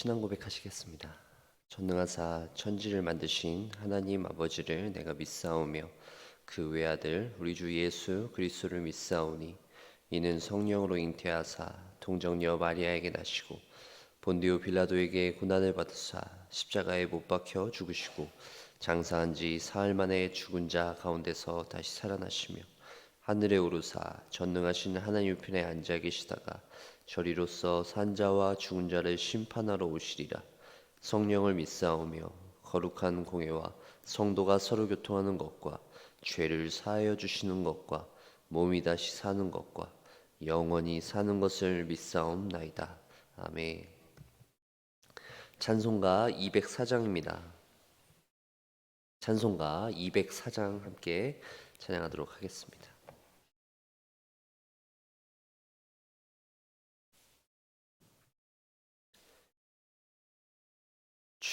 신앙 고백하시겠습니다. 전능하사 천지를 만드신 하나님 아버지를 내가 믿사오며 그 외아들 우리 주 예수 그리스도를 믿사오니 이는 성령으로 잉태하사 동정녀 마리아에게 나시고 본디오 빌라도에게 고난을 받으사 십자가에 못 박혀 죽으시고 장사한 지 사흘 만에 죽은 자 가운데서 다시 살아나시며 하늘에 오르사 전능하신 하나님 우편에 앉아 계시다가 저리로서 산자와 죽은 자를 심판하러 오시리라. 성령을 믿사오며 거룩한 공회와 성도가 서로 교통하는 것과 죄를 사하여 주시는 것과 몸이 다시 사는 것과 영원히 사는 것을 믿사옵나이다. 아멘. 찬송가 204장입니다. 찬송가 204장 함께 찬양하도록 하겠습니다.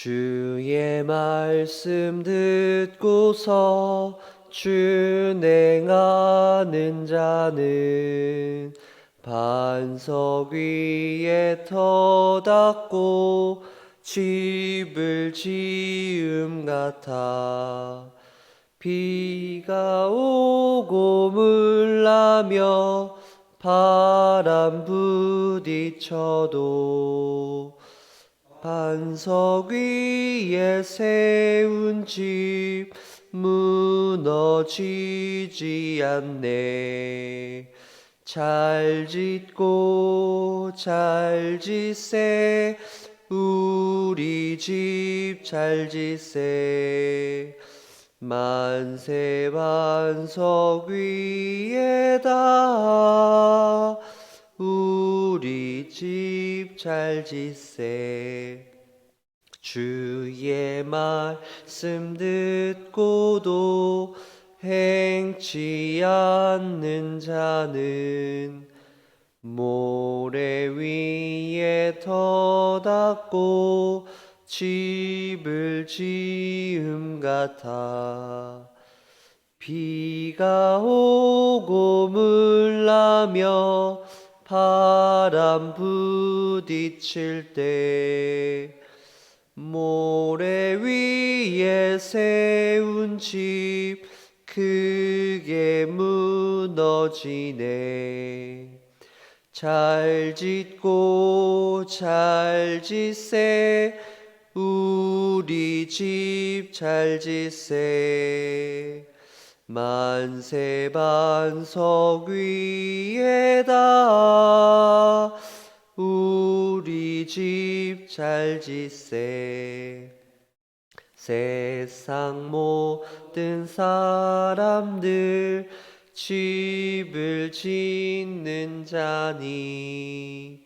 주의 말씀 듣고서 준행하는 자는 반석 위에 터닫고 집을 지음 같아. 비가 오고 물나며 바람 부딪혀도 반석 위에 세운 집 무너지지 않네. 잘 짓고 잘 짓세 우리 집 잘 짓세. 만세 반석 위에다 우리 집 잘 짓세. 주의 말씀 듣고도 행치 않는 자는 모래 위에 터닫고 집을 지음 같아. 비가 오고 물나며 바람 부딪힐 때 모래 위에 세운 집 크게 무너지네. 잘 짓고 잘 짓세 우리 집 잘 짓세. 만세 반석 위에다 우리 집 잘 짓세. 세상 모든 사람들 집을 짓는 자니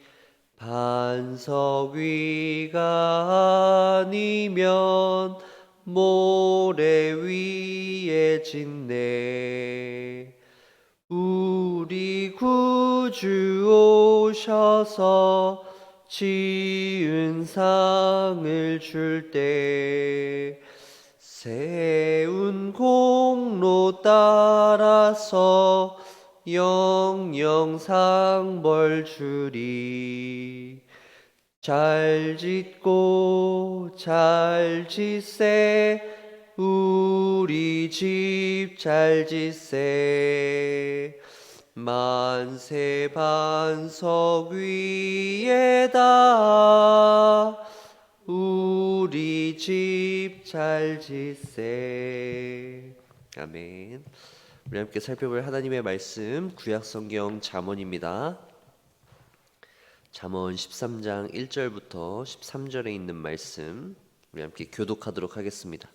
반석 위가 아니면 모래 위에 짓네. 우리 구주 오셔서 지은 상을 줄 때 세운 공로 따라서 영영상 벌 주리. 잘 짓고 잘 짓세 우리 집 잘 짓세. 만세 반석 위에다 우리 집 잘 짓세. 아멘. 우리 함께 살펴볼 하나님의 말씀 구약성경 잠언입니다. 잠언 13장 1절부터 13절에 있는 말씀 우리 함께 교독하도록 하겠습니다.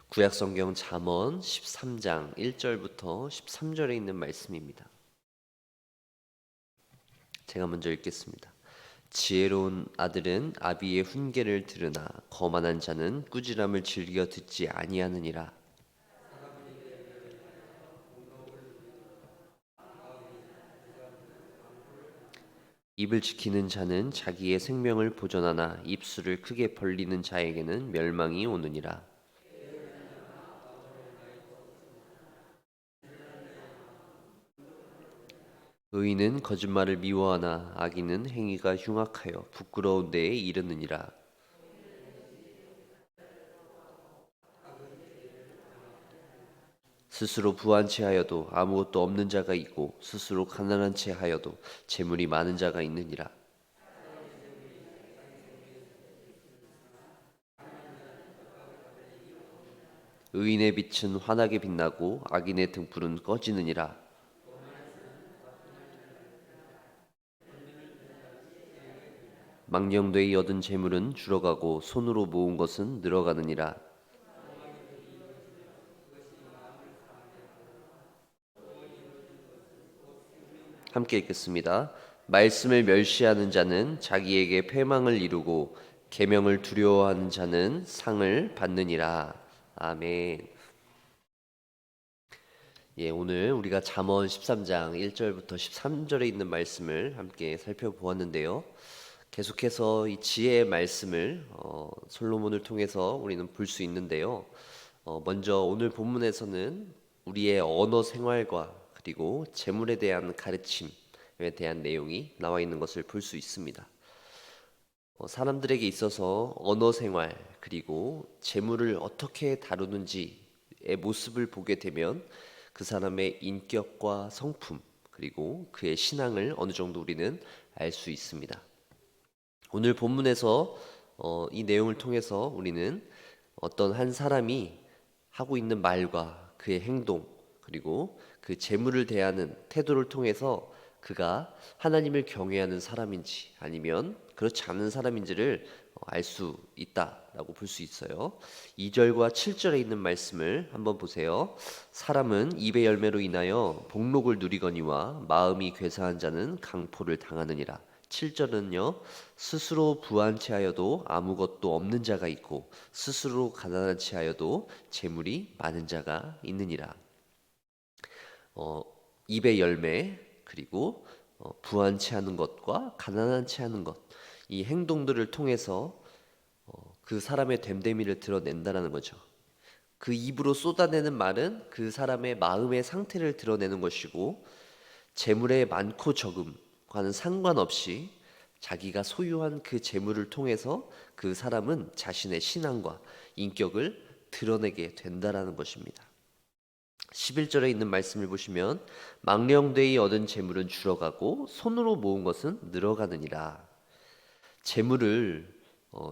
구약성경 잠언 13장 1절부터 13절에 있는 말씀입니다. 제가 먼저 읽겠습니다. 지혜로운 아들은 아비의 훈계를 들으나 거만한 자는 꾸지람을 즐겨 듣지 아니하느니라. 입을 지키는 자는 자기의 생명을 보존하나 입술을 크게 벌리는 자에게는 멸망이 오느니라. 의인은 거짓말을 미워하나 악인은 행위가 흉악하여 부끄러운 데에 이르느니라. 스스로 부한 채하여도 아무것도 없는 자가 있고 스스로 가난한 채하여도 재물이 많은 자가 있느니라. 의인의 빛은 환하게 빛나고 악인의 등불은 꺼지느니라. 망령되이 얻은 재물은 줄어가고 손으로 모은 것은 늘어가느니라. 함께 읽겠습니다. 말씀을 멸시하는 자는 자기에게 패망을 이루고 계명을 두려워하는 자는 상을 받느니라. 아멘. 예, 오늘 우리가 잠언 13장 1절부터 13절에 있는 말씀을 함께 살펴보았는데요. 계속해서 이 지혜의 말씀을 솔로몬을 통해서 우리는 볼 수 있는데요. 먼저 오늘 본문에서는 우리의 언어 생활과 그리고 재물에 대한 가르침에 대한 내용이 나와 있는 것을 볼 수 있습니다. 사람들에게 있어서 언어 생활 그리고 재물을 어떻게 다루는지의 모습을 보게 되면 그 사람의 인격과 성품 그리고 그의 신앙을 어느 정도 우리는 알 수 있습니다. 오늘 본문에서 이 내용을 통해서 우리는 어떤 한 사람이 하고 있는 말과 그의 행동 그리고 그 재물을 대하는 태도를 통해서 그가 하나님을 경외하는 사람인지 아니면 그렇지 않은 사람인지를 알 수 있다라고 볼 수 있어요. 2절과 7절에 있는 말씀을 한번 보세요. 사람은 입의 열매로 인하여 복록을 누리거니와 마음이 괴사한 자는 강포를 당하느니라. 7절은요. 스스로 부한 채하여도 아무것도 없는 자가 있고 스스로 가난한 채하여도 재물이 많은 자가 있느니라. 입의 열매 그리고 부한 채하는 것과 가난한 채하는 것, 이 행동들을 통해서 그 사람의 됨됨이를 드러낸다는 거죠. 그 입으로 쏟아내는 말은 그 사람의 마음의 상태를 드러내는 것이고 재물의 많고 적음과는 상관없이 자기가 소유한 그 재물을 통해서 그 사람은 자신의 신앙과 인격을 드러내게 된다라는 것입니다. 11절에 있는 말씀을 보시면 망령되이 얻은 재물은 줄어가고 손으로 모은 것은 늘어가느니라. 재물을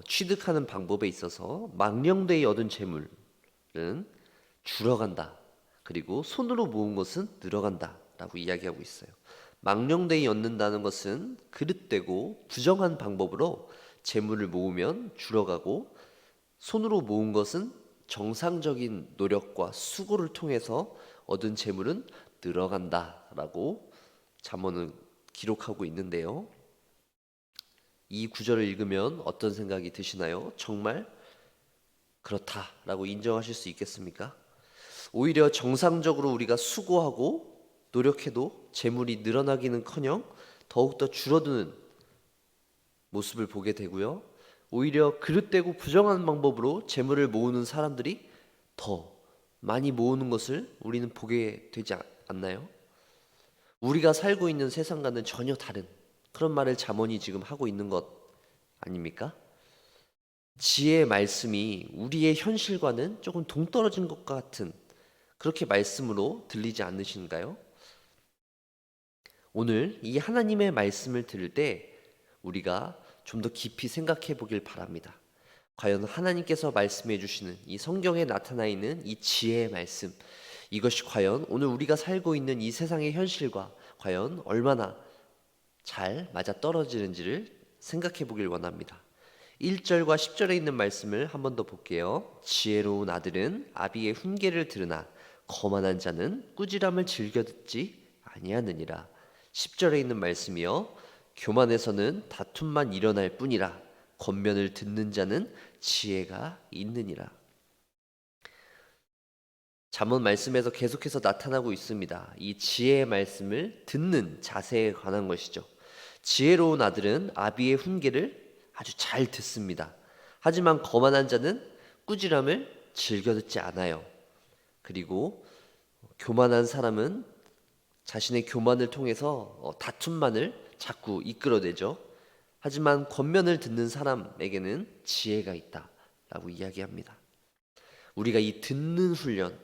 취득하는 방법에 있어서 망령되이 얻은 재물은 줄어간다. 그리고 손으로 모은 것은 늘어간다 라고 이야기하고 있어요. 망령되이 얻는다는 것은 그릇되고 부정한 방법으로 재물을 모으면 줄어가고 손으로 모은 것은 정상적인 노력과 수고를 통해서 얻은 재물은 늘어간다라고 잠언은 기록하고 있는데요. 이 구절을 읽으면 어떤 생각이 드시나요? 정말 그렇다라고 인정하실 수 있겠습니까? 오히려 정상적으로 우리가 수고하고 노력해도 재물이 늘어나기는커녕 더욱더 줄어드는 모습을 보게 되고요. 오히려 그릇되고 부정한 방법으로 재물을 모으는 사람들이 더 많이 모으는 것을 우리는 보게 되지 않나요? 우리가 살고 있는 세상과는 전혀 다른 그런 말을 잠언이 지금 하고 있는 것 아닙니까? 지혜의 말씀이 우리의 현실과는 조금 동떨어진 것 같은 그렇게 말씀으로 들리지 않으신가요? 오늘 이 하나님의 말씀을 들을 때 우리가 좀 더 깊이 생각해 보길 바랍니다. 과연 하나님께서 말씀해 주시는 이 성경에 나타나 있는 이 지혜의 말씀, 이것이 과연 오늘 우리가 살고 있는 이 세상의 현실과 과연 얼마나 잘 맞아떨어지는지를 생각해 보길 원합니다. 1절과 10절에 있는 말씀을 한 번 더 볼게요. 지혜로운 아들은 아비의 훈계를 들으나 거만한 자는 꾸지람을 즐겨 듣지 아니하느니라. 10절에 있는 말씀이요. 교만에서는 다툼만 일어날 뿐이라 권면을 듣는 자는 지혜가 있느니라. 잠언 말씀에서 계속해서 나타나고 있습니다. 이 지혜의 말씀을 듣는 자세에 관한 것이죠. 지혜로운 아들은 아비의 훈계를 아주 잘 듣습니다. 하지만 거만한 자는 꾸지람을 즐겨 듣지 않아요. 그리고 교만한 사람은 자신의 교만을 통해서 다툼만을 자꾸 이끌어내죠. 하지만 권면을 듣는 사람에게는 지혜가 있다라고 이야기합니다. 우리가 이 듣는 훈련,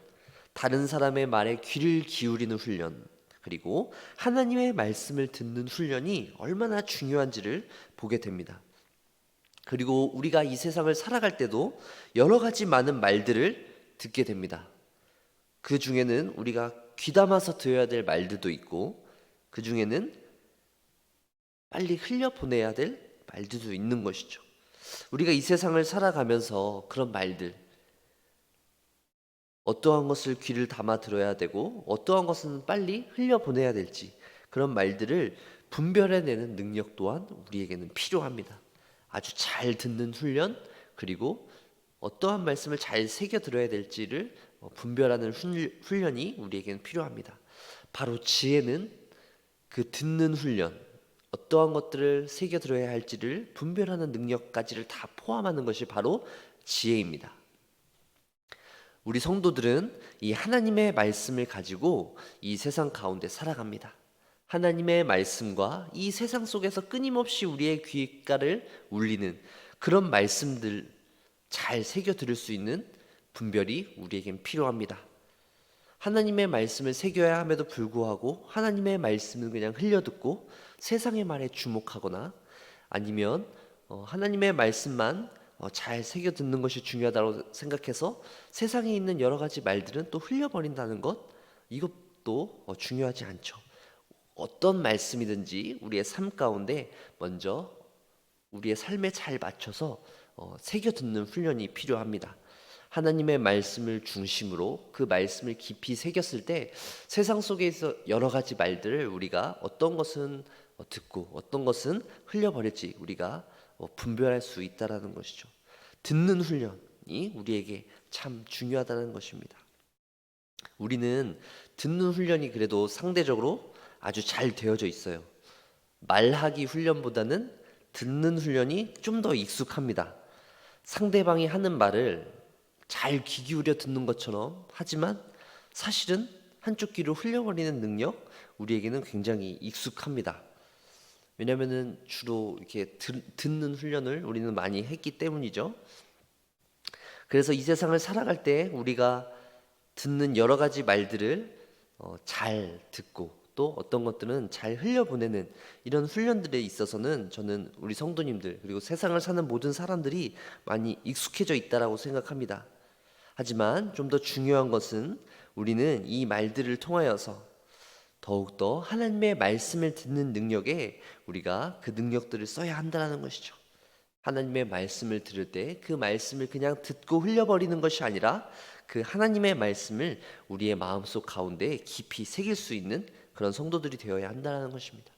다른 사람의 말에 귀를 기울이는 훈련, 그리고 하나님의 말씀을 듣는 훈련이 얼마나 중요한지를 보게 됩니다. 그리고 우리가 이 세상을 살아갈 때도 여러 가지 많은 말들을 듣게 됩니다. 그 중에는 우리가 귀담아서 들어야 될 말들도 있고, 그 중에는 빨리 흘려보내야 될 말들도 있는 것이죠. 우리가 이 세상을 살아가면서 그런 말들, 어떠한 것을 귀를 담아 들어야 되고 어떠한 것은 빨리 흘려보내야 될지, 그런 말들을 분별해내는 능력 또한 우리에게는 필요합니다. 아주 잘 듣는 훈련, 그리고 어떠한 말씀을 잘 새겨 들어야 될지를 분별하는 훈련이 우리에게는 필요합니다. 바로 지혜는 그 듣는 훈련, 어떠한 것들을 새겨 들어야 할지를 분별하는 능력까지를 다 포함하는 것이 바로 지혜입니다. 우리 성도들은 이 하나님의 말씀을 가지고 이 세상 가운데 살아갑니다. 하나님의 말씀과 이 세상 속에서 끊임없이 우리의 귓가를 울리는 그런 말씀들 잘 새겨 들을 수 있는 분별이 우리에겐 필요합니다. 하나님의 말씀을 새겨야 함에도 불구하고 하나님의 말씀을 그냥 흘려듣고 세상의 말에 주목하거나, 아니면 하나님의 말씀만 잘 새겨 듣는 것이 중요하다고 생각해서 세상에 있는 여러 가지 말들은 또 흘려버린다는 것, 이것도 중요하지 않죠. 어떤 말씀이든지 우리의 삶 가운데 먼저 우리의 삶에 잘 맞춰서 새겨 듣는 훈련이 필요합니다. 하나님의 말씀을 중심으로 그 말씀을 깊이 새겼을 때 세상 속에서 여러 가지 말들을 우리가 어떤 것은 듣고 어떤 것은 흘려버릴지 우리가 분별할 수 있다라는 것이죠. 듣는 훈련이 우리에게 참 중요하다는 것입니다. 우리는 듣는 훈련이 그래도 상대적으로 아주 잘 되어져 있어요. 말하기 훈련보다는 듣는 훈련이 좀 더 익숙합니다. 상대방이 하는 말을 잘 귀 기울여 듣는 것처럼 하지만 사실은 한쪽 귀로 흘려버리는 능력, 우리에게는 굉장히 익숙합니다. 왜냐하면 주로 이렇게 듣는 훈련을 우리는 많이 했기 때문이죠. 그래서 이 세상을 살아갈 때 우리가 듣는 여러 가지 말들을 잘 듣고 또 어떤 것들은 잘 흘려보내는 이런 훈련들에 있어서는 저는 우리 성도님들 그리고 세상을 사는 모든 사람들이 많이 익숙해져 있다라고 생각합니다. 하지만 좀 더 중요한 것은 우리는 이 말들을 통하여서 더욱더 하나님의 말씀을 듣는 능력에 우리가 그 능력들을 써야 한다는 것이죠. 하나님의 말씀을 들을 때 그 말씀을 그냥 듣고 흘려버리는 것이 아니라 그 하나님의 말씀을 우리의 마음속 가운데 깊이 새길 수 있는 그런 성도들이 되어야 한다는 것입니다.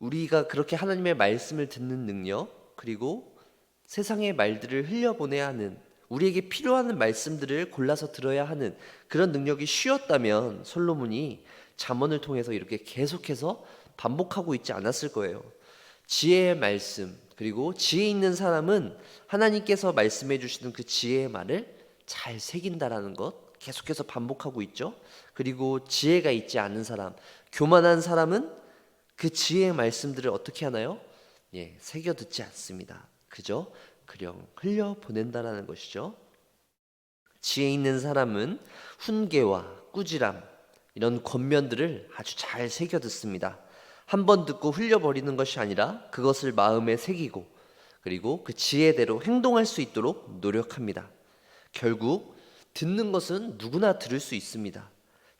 우리가 그렇게 하나님의 말씀을 듣는 능력, 그리고 세상의 말들을 흘려보내야 하는, 우리에게 필요한 말씀들을 골라서 들어야 하는 그런 능력이 쉬웠다면 솔로몬이 잠언을 통해서 이렇게 계속해서 반복하고 있지 않았을 거예요. 지혜의 말씀, 그리고 지혜 있는 사람은 하나님께서 말씀해 주시는 그 지혜의 말을 잘 새긴다라는 것 계속해서 반복하고 있죠. 그리고 지혜가 있지 않은 사람, 교만한 사람은 그 지혜의 말씀들을 어떻게 하나요? 새겨 듣지 않습니다. 그저 그냥 흘려보낸다라는 것이죠. 지혜 있는 사람은 훈계와 꾸지람, 이런 권면들을 아주 잘 새겨 듣습니다. 한 번 듣고 흘려버리는 것이 아니라 그것을 마음에 새기고 그리고 그 지혜대로 행동할 수 있도록 노력합니다. 결국 듣는 것은 누구나 들을 수 있습니다.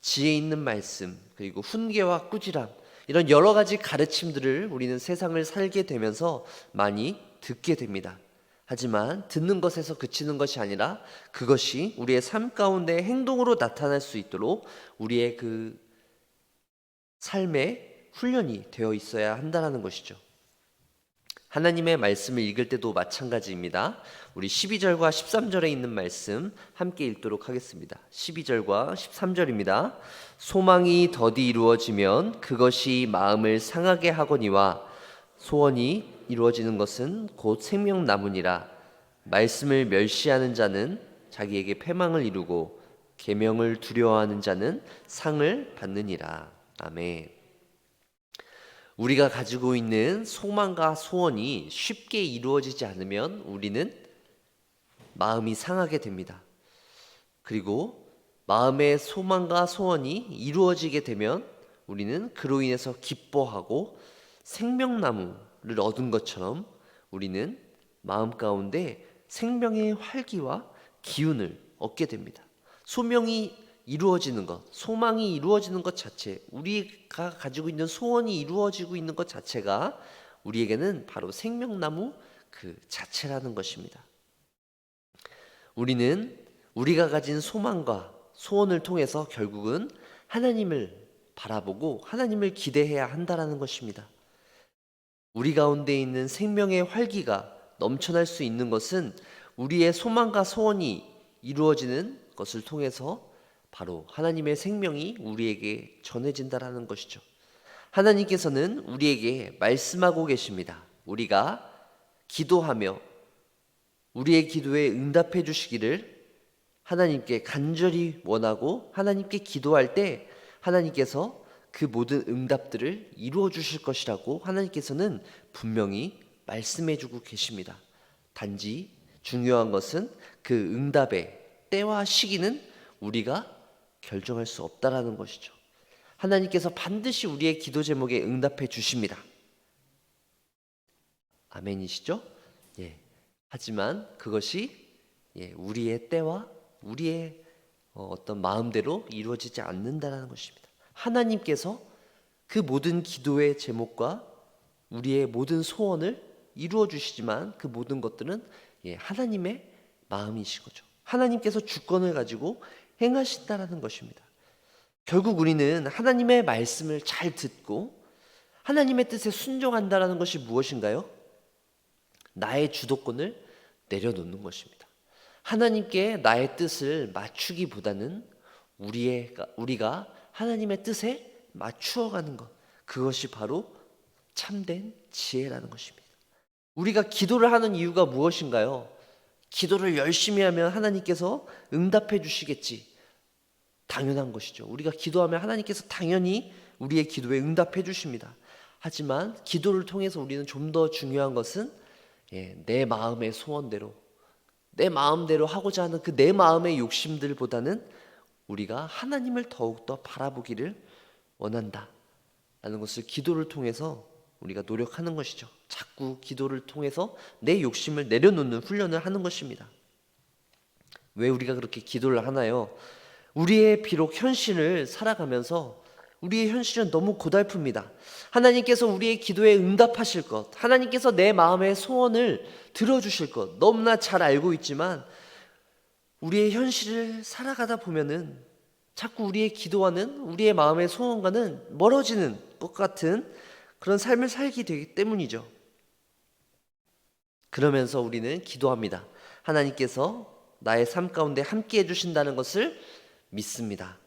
지혜 있는 말씀, 그리고 훈계와 꾸지람, 이런 여러 가지 가르침들을 우리는 세상을 살게 되면서 많이 듣게 됩니다. 하지만 듣는 것에서 그치는 것이 아니라 그것이 우리의 삶 가운데 행동으로 나타날 수 있도록 우리의 그 삶의 훈련이 되어 있어야 한다는 것이죠. 하나님의 말씀을 읽을 때도 마찬가지입니다. 우리 12절과 13절에 있는 말씀 함께 읽도록 하겠습니다. 12절과 13절입니다. 소망이 더디 이루어지면 그것이 마음을 상하게 하거니와 소원이 이루어지는 것은 곧 생명나무니라. 말씀을 멸시하는 자는 자기에게 패망을 이루고 계명을 두려워하는 자는 상을 받느니라. 아멘. 우리가 가지고 있는 소망과 소원이 쉽게 이루어지지 않으면 우리는 마음이 상하게 됩니다. 그리고 마음의 소망과 소원이 이루어지게 되면 우리는 그로 인해서 기뻐하고 생명나무를 얻은 것처럼 우리는 마음 가운데 생명의 활기와 기운을 얻게 됩니다. 소명이 이루어지는 것, 소망이 이루어지는 것 자체, 우리가 가지고 있는 소원이 이루어지고 있는 것 자체가 우리에게는 바로 생명나무 그 자체라는 것입니다. 우리는 우리가 가진 소망과 소원을 통해서 결국은 하나님을 바라보고 하나님을 기대해야 한다라는 것입니다. 우리 가운데 있는 생명의 활기가 넘쳐날 수 있는 것은 우리의 소망과 소원이 이루어지는 것을 통해서 바로 하나님의 생명이 우리에게 전해진다라는 것이죠. 하나님께서는 우리에게 말씀하고 계십니다. 우리가 기도하며 우리의 기도에 응답해 주시기를 하나님께 간절히 원하고 하나님께 기도할 때 하나님께서 그 모든 응답들을 이루어 주실 것이라고 하나님께서는 분명히 말씀해 주고 계십니다. 단지 중요한 것은 그 응답의 때와 시기는 우리가 결정할 수 없다라는 것이죠. 하나님께서 반드시 우리의 기도 제목에 응답해 주십니다. 아멘이시죠? 예. 하지만 그것이 우리의 때와 우리의 어떤 마음대로 이루어지지 않는다라는 것입니다. 하나님께서 그 모든 기도의 제목과 우리의 모든 소원을 이루어 주시지만 그 모든 것들은 하나님의 마음이시거죠. 하나님께서 주권을 가지고 행하신다라는 것입니다. 결국 우리는 하나님의 말씀을 잘 듣고 하나님의 뜻에 순종한다라는 것이 무엇인가요? 나의 주도권을 내려놓는 것입니다. 하나님께 나의 뜻을 맞추기보다는 우리가 하나님의 뜻에 맞추어가는 것, 그것이 바로 참된 지혜라는 것입니다. 우리가 기도를 하는 이유가 무엇인가요? 기도를 열심히 하면 하나님께서 응답해 주시겠지. 당연한 것이죠. 우리가 기도하면 하나님께서 당연히 우리의 기도에 응답해 주십니다. 하지만 기도를 통해서 우리는 좀 더 중요한 것은 내 마음의 소원대로 내 마음대로 하고자 하는 그 내 마음의 욕심들보다는 우리가 하나님을 더욱더 바라보기를 원한다 라는 것을 기도를 통해서 우리가 노력하는 것이죠. 자꾸 기도를 통해서 내 욕심을 내려놓는 훈련을 하는 것입니다. 왜 우리가 그렇게 기도를 하나요? 우리의 비록 현실을 살아가면서 우리의 현실은 너무 고달픕니다. 하나님께서 우리의 기도에 응답하실 것, 하나님께서 내 마음의 소원을 들어주실 것 너무나 잘 알고 있지만 우리의 현실을 살아가다 보면은 자꾸 우리의 기도와는 우리의 마음의 소원과는 멀어지는 것 같은 그런 삶을 살게 되기 때문이죠. 그러면서 우리는 기도합니다. 하나님께서 나의 삶 가운데 함께 해주신다는 것을 믿습니다.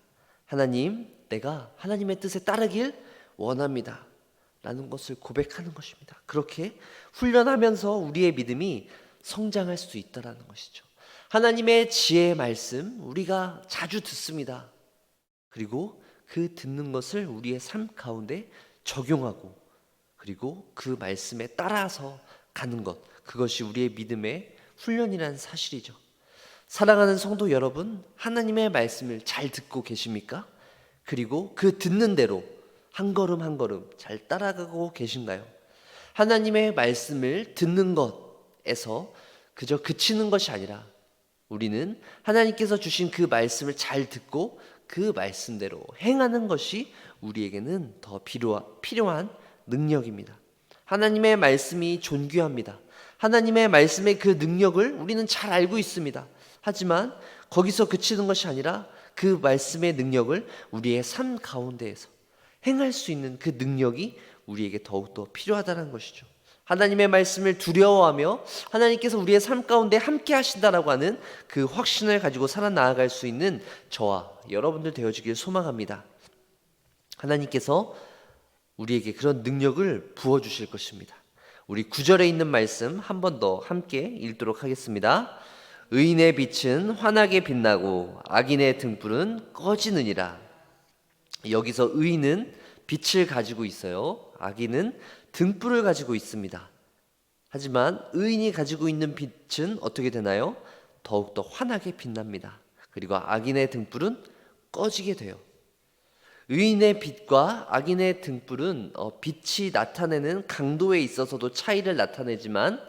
하나님, 내가 하나님의 뜻에 따르길 원합니다 라는 것을 고백하는 것입니다. 그렇게 훈련하면서 우리의 믿음이 성장할 수 있다는 것이죠. 하나님의 지혜의 말씀 우리가 자주 듣습니다. 그리고 그 듣는 것을 우리의 삶 가운데 적용하고 그리고 그 말씀에 따라서 가는 것, 그것이 우리의 믿음의 훈련이라는 사실이죠. 사랑하는 성도 여러분, 하나님의 말씀을 잘 듣고 계십니까? 그리고 그 듣는 대로 한 걸음 한 걸음 잘 따라가고 계신가요? 하나님의 말씀을 듣는 것에서 그저 그치는 것이 아니라 우리는 하나님께서 주신 그 말씀을 잘 듣고 그 말씀대로 행하는 것이 우리에게는 더 필요한 능력입니다. 하나님의 말씀이 존귀합니다. 하나님의 말씀의 그 능력을 우리는 잘 알고 있습니다. 하지만 거기서 그치는 것이 아니라 그 말씀의 능력을 우리의 삶 가운데에서 행할 수 있는 그 능력이 우리에게 더욱더 필요하다는 것이죠. 하나님의 말씀을 두려워하며 하나님께서 우리의 삶 가운데 함께 하신다라고 하는 그 확신을 가지고 살아나갈 수 있는 저와 여러분들 되어지길 소망합니다. 하나님께서 우리에게 그런 능력을 부어주실 것입니다. 우리 9절에 있는 말씀 한 번 더 함께 읽도록 하겠습니다. 의인의 빛은 환하게 빛나고 악인의 등불은 꺼지느니라. 여기서 의인은 빛을 가지고 있어요. 악인은 등불을 가지고 있습니다. 하지만 의인이 가지고 있는 빛은 어떻게 되나요? 더욱더 환하게 빛납니다. 그리고 악인의 등불은 꺼지게 돼요. 의인의 빛과 악인의 등불은 빛이 나타내는 강도에 있어서도 차이를 나타내지만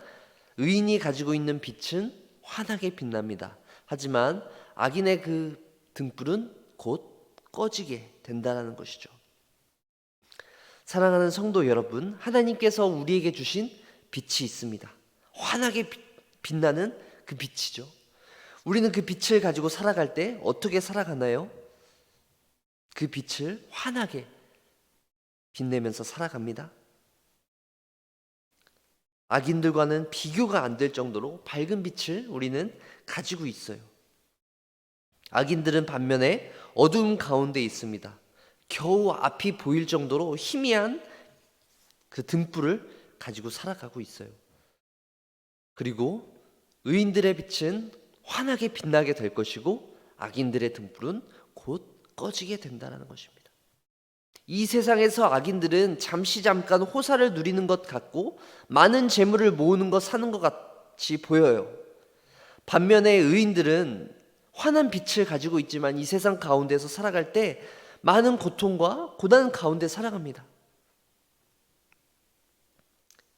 의인이 가지고 있는 빛은 환하게 빛납니다. 하지만 악인의 그 등불은 곧 꺼지게 된다는 것이죠. 사랑하는 성도 여러분, 하나님께서 우리에게 주신 빛이 있습니다. 환하게 빛나는 그 빛이죠. 우리는 그 빛을 가지고 살아갈 때 어떻게 살아가나요? 그 빛을 환하게 빛내면서 살아갑니다. 악인들과는 비교가 안 될 정도로 밝은 빛을 우리는 가지고 있어요. 악인들은 반면에 어두움 가운데 있습니다. 겨우 앞이 보일 정도로 희미한 그 등불을 가지고 살아가고 있어요. 그리고 의인들의 빛은 환하게 빛나게 될 것이고 악인들의 등불은 곧 꺼지게 된다는 것입니다. 이 세상에서 악인들은 잠깐 호사를 누리는 것 같고 많은 재물을 모으는 것 사는 것 같이 보여요. 반면에 의인들은 환한 빛을 가지고 있지만 이 세상 가운데서 살아갈 때 많은 고통과 고난 가운데 살아갑니다.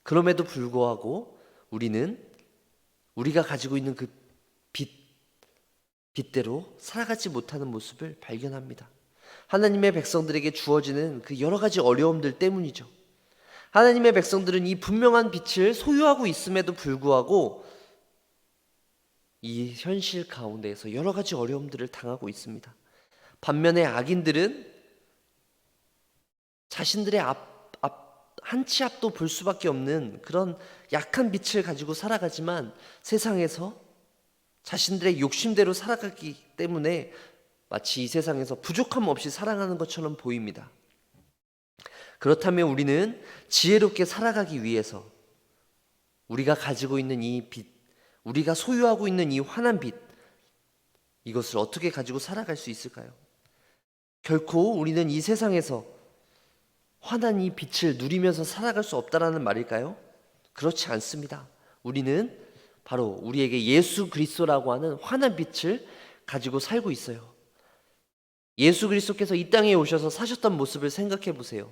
그럼에도 불구하고 우리는 우리가 가지고 있는 그 빛대로 살아가지 못하는 모습을 발견합니다. 하나님의 백성들에게 주어지는 그 여러 가지 어려움들 때문이죠. 하나님의 백성들은 이 분명한 빛을 소유하고 있음에도 불구하고 이 현실 가운데에서 여러 가지 어려움들을 당하고 있습니다. 반면에 악인들은 자신들의 한 치 앞도 볼 수밖에 없는 그런 약한 빛을 가지고 살아가지만 세상에서 자신들의 욕심대로 살아가기 때문에 마치 이 세상에서 부족함 없이 살아가는 것처럼 보입니다. 그렇다면 우리는 지혜롭게 살아가기 위해서 우리가 가지고 있는 이 빛, 우리가 소유하고 있는 이 환한 빛, 이것을 어떻게 가지고 살아갈 수 있을까요? 결코 우리는 이 세상에서 환한 이 빛을 누리면서 살아갈 수 없다라는 말일까요? 그렇지 않습니다. 우리는 바로 우리에게 예수 그리스도라고 하는 환한 빛을 가지고 살고 있어요. 예수 그리스도께서 이 땅에 오셔서 사셨던 모습을 생각해 보세요.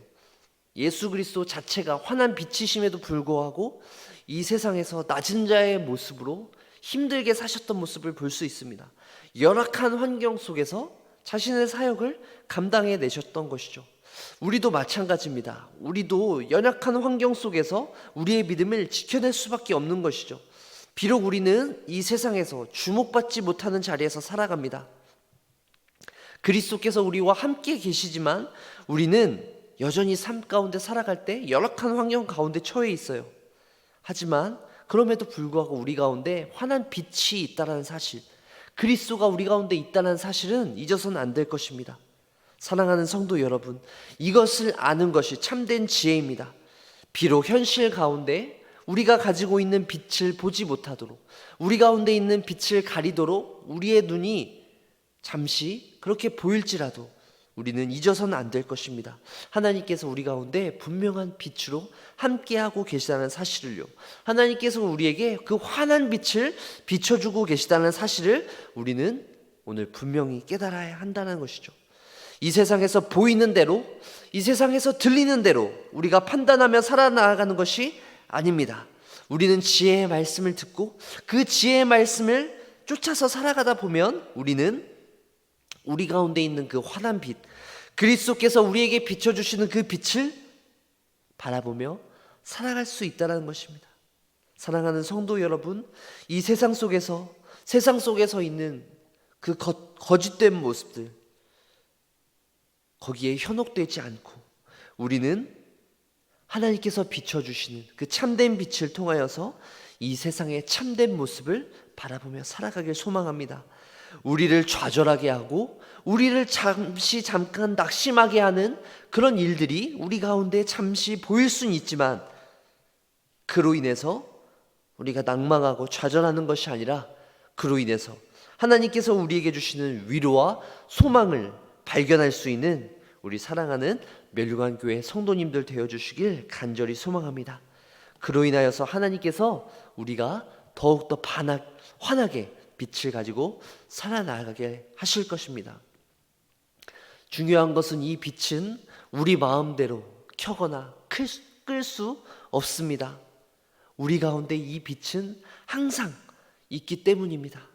예수 그리스도 자체가 환한 빛이심에도 불구하고 이 세상에서 낮은 자의 모습으로 힘들게 사셨던 모습을 볼 수 있습니다. 열악한 환경 속에서 자신의 사역을 감당해 내셨던 것이죠. 우리도 마찬가지입니다. 우리도 연약한 환경 속에서 우리의 믿음을 지켜낼 수밖에 없는 것이죠. 비록 우리는 이 세상에서 주목받지 못하는 자리에서 살아갑니다. 그리스도께서 우리와 함께 계시지만 우리는 여전히 삶 가운데 살아갈 때 열악한 환경 가운데 처해 있어요. 하지만 그럼에도 불구하고 우리 가운데 환한 빛이 있다는 사실, 그리스도가 우리 가운데 있다는 사실은 잊어서는 안 될 것입니다. 사랑하는 성도 여러분, 이것을 아는 것이 참된 지혜입니다. 비록 현실 가운데 우리가 가지고 있는 빛을 보지 못하도록, 우리 가운데 있는 빛을 가리도록 우리의 눈이 잠시 그렇게 보일지라도 우리는 잊어서는 안 될 것입니다. 하나님께서 우리 가운데 분명한 빛으로 함께하고 계시다는 사실을요, 하나님께서 우리에게 그 환한 빛을 비춰주고 계시다는 사실을 우리는 오늘 분명히 깨달아야 한다는 것이죠. 이 세상에서 보이는 대로, 이 세상에서 들리는 대로 우리가 판단하며 살아나가는 것이 아닙니다. 우리는 지혜의 말씀을 듣고 그 지혜의 말씀을 쫓아서 살아가다 보면 우리는 우리 가운데 있는 그 환한 빛, 그리스도께서 우리에게 비춰주시는 그 빛을 바라보며 살아갈 수 있다는 것입니다. 사랑하는 성도 여러분, 이 세상 속에서 있는 그 거짓된 모습들, 거기에 현혹되지 않고 우리는 하나님께서 비춰주시는 그 참된 빛을 통하여서 이 세상의 참된 모습을 바라보며 살아가길 소망합니다. 우리를 좌절하게 하고 우리를 잠깐 낙심하게 하는 그런 일들이 우리 가운데 잠시 보일 수는 있지만 그로 인해서 우리가 낭망하고 좌절하는 것이 아니라 그로 인해서 하나님께서 우리에게 주시는 위로와 소망을 발견할 수 있는 우리 사랑하는 멸류관 교회 성도님들 되어 주시길 간절히 소망합니다. 그로 인하여서 하나님께서 우리가 더욱더 환하게 빛을 가지고 살아나가게 하실 것입니다. 중요한 것은 이 빛은 우리 마음대로 켜거나 끌 수 없습니다. 우리 가운데 이 빛은 항상 있기 때문입니다.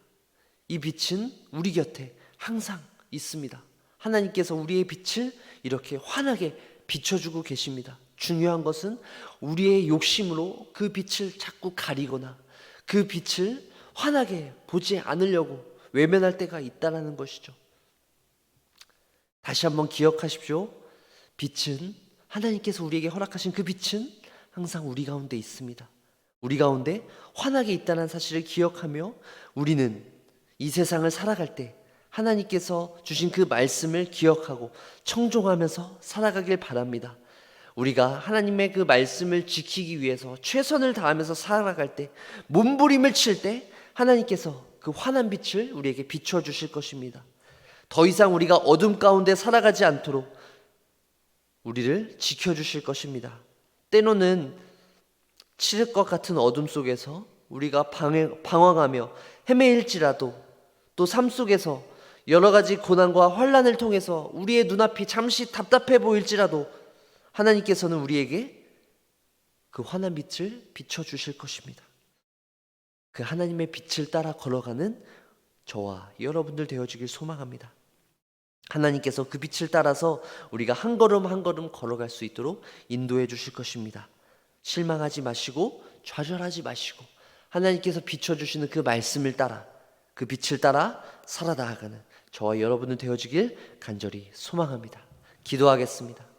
이 빛은 우리 곁에 항상 있습니다. 하나님께서 우리의 빛을 이렇게 환하게 비춰주고 계십니다. 중요한 것은 우리의 욕심으로 그 빛을 자꾸 가리거나 그 빛을 환하게 보지 않으려고 외면할 때가 있다는 것이죠. 다시 한번 기억하십시오. 빛은, 하나님께서 우리에게 허락하신 그 빛은 항상 우리 가운데 있습니다. 우리 가운데 환하게 있다는 사실을 기억하며 우리는 이 세상을 살아갈 때 하나님께서 주신 그 말씀을 기억하고 청종하면서 살아가길 바랍니다. 우리가 하나님의 그 말씀을 지키기 위해서 최선을 다하면서 살아갈 때, 몸부림을 칠 때 하나님께서 그 환한 빛을 우리에게 비춰 주실 것입니다. 더 이상 우리가 어둠 가운데 살아가지 않도록 우리를 지켜주실 것입니다. 때로는 칠흑과 같은 어둠 속에서 우리가 방황하며 헤매일지라도, 또 삶 속에서 여러 가지 고난과 환난을 통해서 우리의 눈앞이 잠시 답답해 보일지라도 하나님께서는 우리에게 그 환한 빛을 비춰주실 것입니다. 그 하나님의 빛을 따라 걸어가는 저와 여러분들 되어주길 소망합니다. 하나님께서 그 빛을 따라서 우리가 한 걸음 한 걸음 걸어갈 수 있도록 인도해 주실 것입니다. 실망하지 마시고 좌절하지 마시고 하나님께서 비춰주시는 그 말씀을 따라, 그 빛을 따라 살아나가는 저와 여러분들 되어주길 간절히 소망합니다. 기도하겠습니다.